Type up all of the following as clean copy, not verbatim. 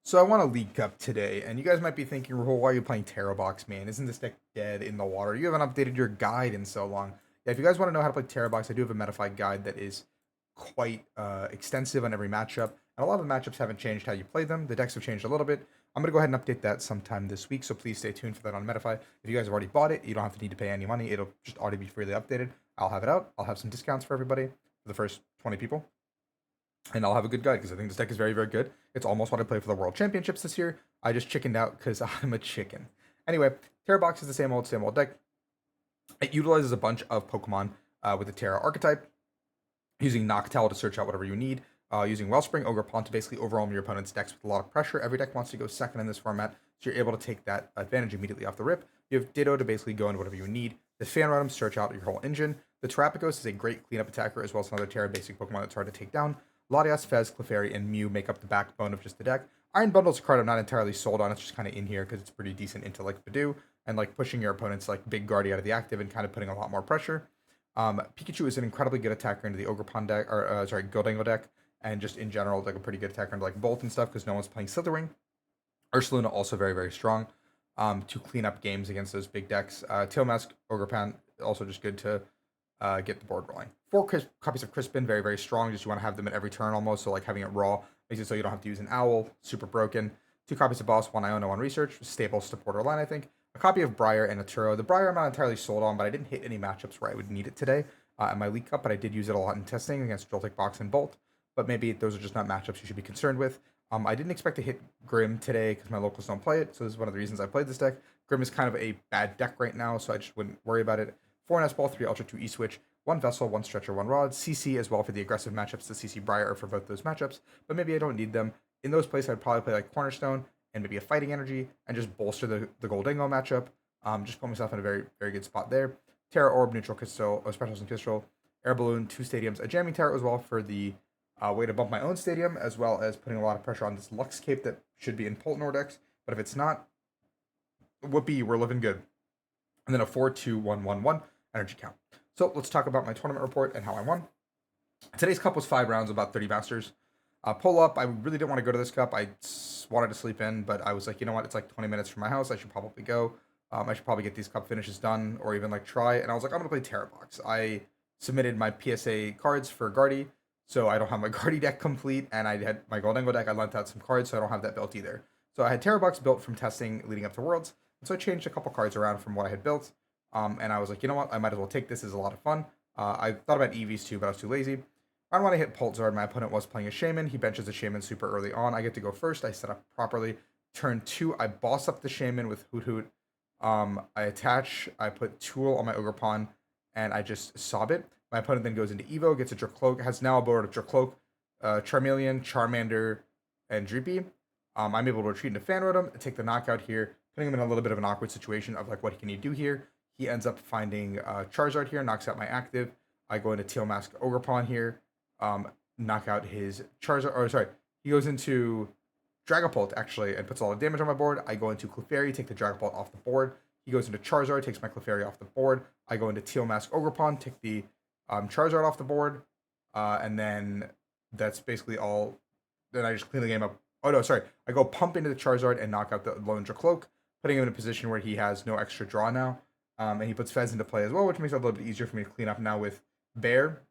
So I want to League Cup today, and you guys might be thinking, Rahul, why are you playing Terabox, man? Isn't this deck dead in the water? You haven't updated your guide in so long. Yeah, if you guys want to know how to play Terabox, I do have a metafied guide that is quite extensive on every matchup, and a lot of the matchups haven't changed how you play them. The decks have changed a little bit. I'm gonna go ahead and update that sometime this week, so please stay tuned for that on Metafy. If you guys have already bought it, you don't have to need to pay any money. It'll just already be freely updated. I'll have it out. I'll have some discounts for everybody for the first 20 people, and I'll have a good guide because I think this deck is very, very good. It's almost what I play for the World Championships this year. I just chickened out because I'm a chicken. Anyway, Terabox is the same old deck. It utilizes a bunch of Pokemon with the Terra archetype, using Noctowl to search out whatever you need, using Wellspring, Ogerpon to basically overwhelm your opponent's decks with a lot of pressure. Every deck wants to go second in this format, so you're able to take that advantage immediately off the rip. You have Ditto to basically go into whatever you need. The Fanradom search out your whole engine. The Terapagos is a great cleanup attacker, as well as another Terra basic Pokemon that's hard to take down. Latias, Fez, Clefairy, and Mew make up the backbone of just the deck. Iron Bundle's a card I'm not entirely sold on. It's just kind of in here because it's pretty decent into like Badoo and like pushing your opponent's like big Guardy out of the active and kind of putting a lot more pressure. Pikachu is an incredibly good attacker into the Ogerpon deck, or Gildango deck, and just in general like a pretty good attacker into like Bolt and stuff because no one's playing Slitherwing. Ursaluna also very, very strong to clean up games against those big decks. Tailmask, Ogerpon also just good to get the board rolling. Four copies of Crispin, very, very strong. Just you want to have them at every turn almost. So like having it raw makes it so you don't have to use an Owl. Super broken. Two copies of Boss, one Iono, one Research. Stable supporter line, I think. A copy of Briar and a Turo. The Briar I'm not entirely sold on, but I didn't hit any matchups where I would need it today in my League Cup, but I did use it a lot in testing against Joltik Box and Bolt. But maybe those are just not matchups you should be concerned with. I didn't expect to hit Grim today because my locals don't play it, so this is one of the reasons I played this deck. Grim is kind of a bad deck right now, so I just wouldn't worry about it. 4 S Ball, 3 Ultra, 2 E-Switch, 1 Vessel, 1 Stretcher, 1 Rod, CC as well for the aggressive matchups. The CC Briar are for both those matchups, but maybe I don't need them. In those places, I'd probably play like Cornerstone and maybe a Fighting Energy and just bolster the Goldingo matchup. Just put myself in a very, very good spot there. Terra Orb, Neutral Crystal, Specials and Crystal, Air Balloon, 2 Stadiums, a Jamming Tower as well for the way to bump my own stadium, as well as putting a lot of pressure on this Lux Cape that should be in Poltnor decks. But if it's not, whoopee, we're living good. And then a 4-2-1-1-1 energy count. So let's talk about my tournament report and how I won. Today's cup was 5 rounds, about 30 masters. Pull up, I really didn't want to go to this cup. I wanted to sleep in, but I was like, you know what? It's like 20 minutes from my house. I should probably go. I should probably get these cup finishes done or even like try. And I was like, I'm going to play Terabox. I submitted my PSA cards for Guardy, so I don't have my Guardy deck complete. And I had my Goldingo deck. I lent out some cards, so I don't have that built either. So I had Terabox built from testing leading up to Worlds. And so I changed a couple cards around from what I had built. And I was like, you know what? I might as well take this. This is a lot of fun. I thought about EVs too, but I was too lazy. I don't want to hit Poltzard. My opponent was playing a Shaman. He benches a Shaman super early on. I get to go first. I set up properly. Turn 2, I boss up the Shaman with Hoot Hoot. I attach. I put Tool on my Ogerpon, and I just sob it. My opponent then goes into Evo, gets a Dracloak, has now a board of Dracloak, Charmeleon, Charmander, and Dreepy. I'm able to retreat into Fanrodom, take the knockout here, putting him in a little bit of an awkward situation of like, what can he do here? He ends up finding Charizard here, knocks out my active. I go into Teal Mask Ogerpon here, knock out his Charizard, or sorry, he goes into Dragapult actually and puts all the damage on my board. I go into Clefairy, take the Dragapult off the board. He goes into Charizard, takes my Clefairy off the board. I go into Teal Mask Ogerpon, take the Charizard off the board, and then that's basically all. Then I just clean the game up. Oh no, sorry. I go pump into the Charizard and knock out the lone Dracloak, putting him in a position where he has no extra draw now. And he puts Fez into play as well, which makes it a little bit easier for me to clean up now with Bear.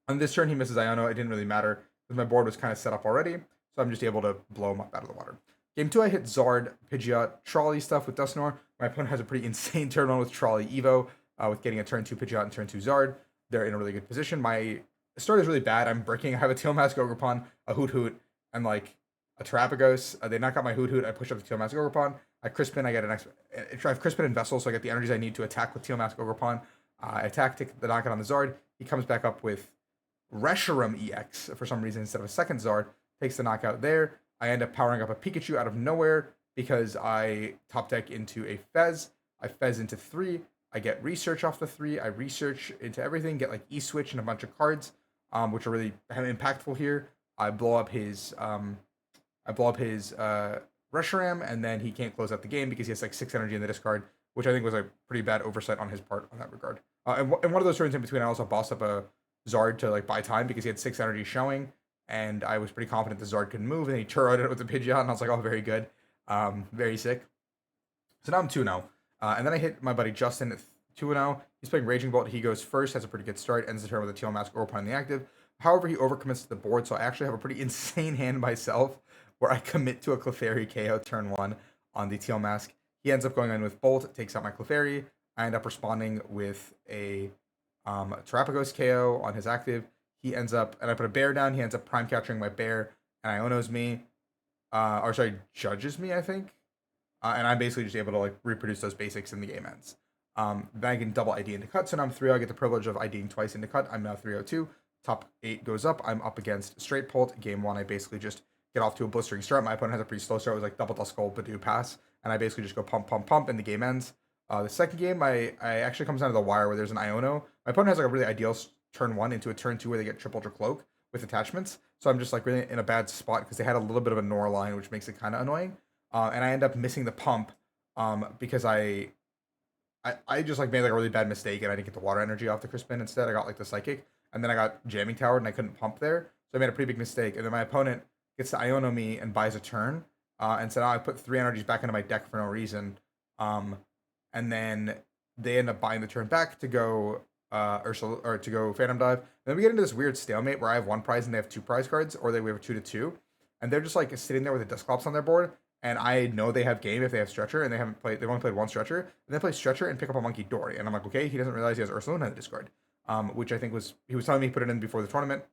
On this turn, he misses Iono. It didn't really matter because my board was kind of set up already, so I'm just able to blow him up out of the water. Game 2, I hit Zard, Pidgeot, Trolley stuff with Dusknoir. My opponent has a pretty insane turn 1 with Trolley Evo, with getting a turn 2 Pidgeot and turn 2 Zard. They're in a really good position. My start is really bad. I'm breaking. I have a Teal Mask Ogerpon, a Hoot Hoot, and like a Terapagos. They knock out my Hoot Hoot. I push up the Teal Mask Ogerpon. I Crispin. I get an extra. I drive Crispin and Vessel, so I get the energies I need to attack with Teal Mask Ogerpon. I attack, take the knockout on the Zard. He comes back up with Reshiram EX for some reason instead of a second Zard. Takes the knockout there. I end up powering up a Pikachu out of nowhere because I top deck into a Fez. I Fez into 3. I get Research off the 3. I Research into everything. Get like E-Switch and a bunch of cards, which are really impactful here. I blow up his Reshiram, and then he can't close out the game because he has like 6 energy in the discard, which I think was a pretty bad oversight on his part on that regard. And one of those turns in between, I also bossed up a Zard to like buy time because he had 6 energy showing. and I was pretty confident the Zord couldn't move, and then he turreted it with the Pidgeot, and I was like, oh, very good. Very sick. So now I'm 2-0. And then I hit my buddy Justin at 2-0. He's playing Raging Bolt. He goes first, has a pretty good start, ends the turn with a Teal Mask overplaying the active. However, he overcommits to the board, so I actually have a pretty insane hand myself where I commit to a Clefairy KO turn 1 on the Teal Mask. He ends up going in with Bolt, takes out my Clefairy. I end up responding with a Terapagos KO on his active. He ends up, and I put a bear down. He ends up prime capturing my bear, and Ionos me, or sorry, judges me, I think. And I'm basically just able to like reproduce those basics in the game ends. Then I can double ID into cut, so now I'm 3. I get the privilege of IDing twice into cut. I'm now 302. Top 8 goes up. I'm up against Straight Pult. Game 1, I basically just get off to a blistering start. My opponent has a pretty slow start. It was like double Dust Gold, Badoo pass, and I basically just go pump, pump, pump, and the game ends. The second game, I actually comes down to the wire where there's an Iono. My opponent has like a really ideal turn 1 into a turn 2 where they get Triple Ultra Cloak with attachments. So I'm just like really in a bad spot because they had a little bit of a Nor line, which makes it kind of annoying. And I end up missing the pump because I just like made like a really bad mistake and I didn't get the water energy off the Crispin. Instead, I got like the Psychic, and then I got Jamming Tower and I couldn't pump there, so I made a pretty big mistake. And then my opponent gets to Iono me and buys a turn, and so now I put 3 energies back into my deck for no reason. And then they end up buying the turn back to go Ursula or to go Phantom Dive. And then we get into this weird stalemate where I have 1 prize and they have 2 prize cards, or we have a 2-2, and they're just like sitting there with a Dusclops on their board. And I know they have game if they have Stretcher, and they've only played 1 Stretcher, and they play Stretcher and pick up a Monkey Dory. And I'm like, okay, he doesn't realize he has Ursaluna in the discard. Which I think he was telling me he put it in before the tournament.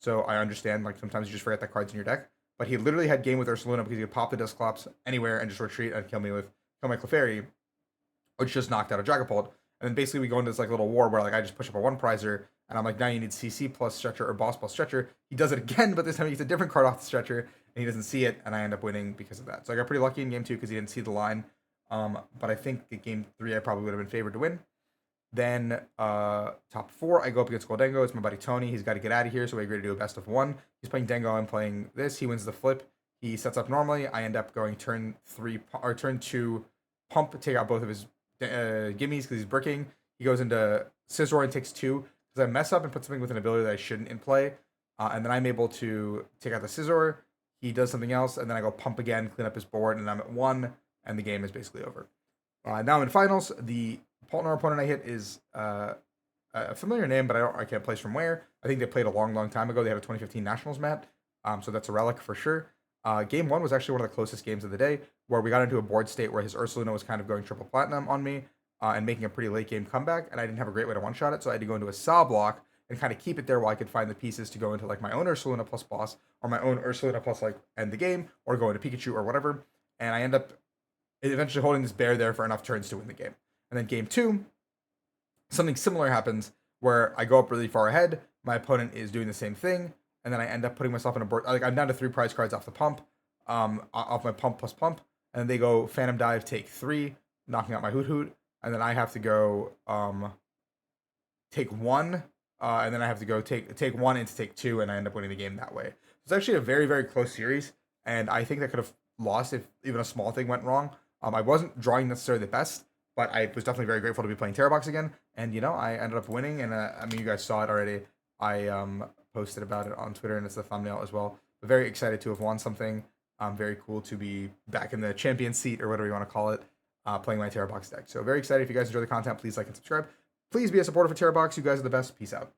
So I understand, like, sometimes you just forget that card's in your deck. But he literally had game with Ursaluna because he could pop the Dusclops anywhere and just retreat and kill my Clefairy, which just knocked out a Dragapult. And then basically we go into this like little war where like I just push up a 1 prizer, and I'm like, now you need CC plus Stretcher or Boss plus Stretcher. He does it again, but this time he gets a different card off the Stretcher, and he doesn't see it, and I end up winning because of that. So I got pretty lucky in game 2 because he didn't see the line. But I think in game 3 I probably would have been favored to win. Then top 4, I go up against Goldengo. It's my buddy Tony. He's got to get out of here, so we agree to do a best of 1. He's playing Dengo. I'm playing this. He wins the flip. He sets up normally. I end up going turn 2 pump, take out both of his gimmies because he's bricking. He goes into Scizor and takes 2 because I mess up and put something with an ability that I shouldn't in play. And then I'm able to take out the Scizor. He does something else, and then I go pump again, clean up his board, and I'm at 1, and the game is basically over. Now in finals, the partner opponent I hit is a familiar name, but I can't place from where. I think they played a long, long time ago. They had a 2015 Nationals mat, so that's a relic for sure. Game 1 was actually one of the closest games of the day, where we got into a board state where his Ursaluna was kind of going triple platinum on me and making a pretty late game comeback, and I didn't have a great way to one-shot it, so I had to go into a saw block and kind of keep it there while I could find the pieces to go into like my own Ursaluna plus boss, or my own Ursaluna plus like end the game, or go into Pikachu or whatever. And I end up eventually holding this bear there for enough turns to win the game. And then game 2, something similar happens where I go up really far ahead. My opponent is doing the same thing, and then I end up putting myself in a board. Like I'm down to 3 prize cards off the pump, off my pump plus pump, and then they go Phantom Dive, take 3, knocking out my Hoot Hoot, and then I have to go take 1, and then I have to go take 1 into take 2, and I end up winning the game that way. It's actually a very, very close series, and I think that could have lost if even a small thing went wrong. I wasn't drawing necessarily the best, but I was definitely very grateful to be playing Terabox again, and I ended up winning, and I mean, you guys saw it already. I posted about it on Twitter, and it's the thumbnail as well. But very excited to have won something. Very cool to be back in the champion seat, or whatever you want to call it, playing my Terabox deck. So very excited. If you guys enjoy the content, please like and subscribe. Please be a supporter for Terabox. You guys are the best. Peace out.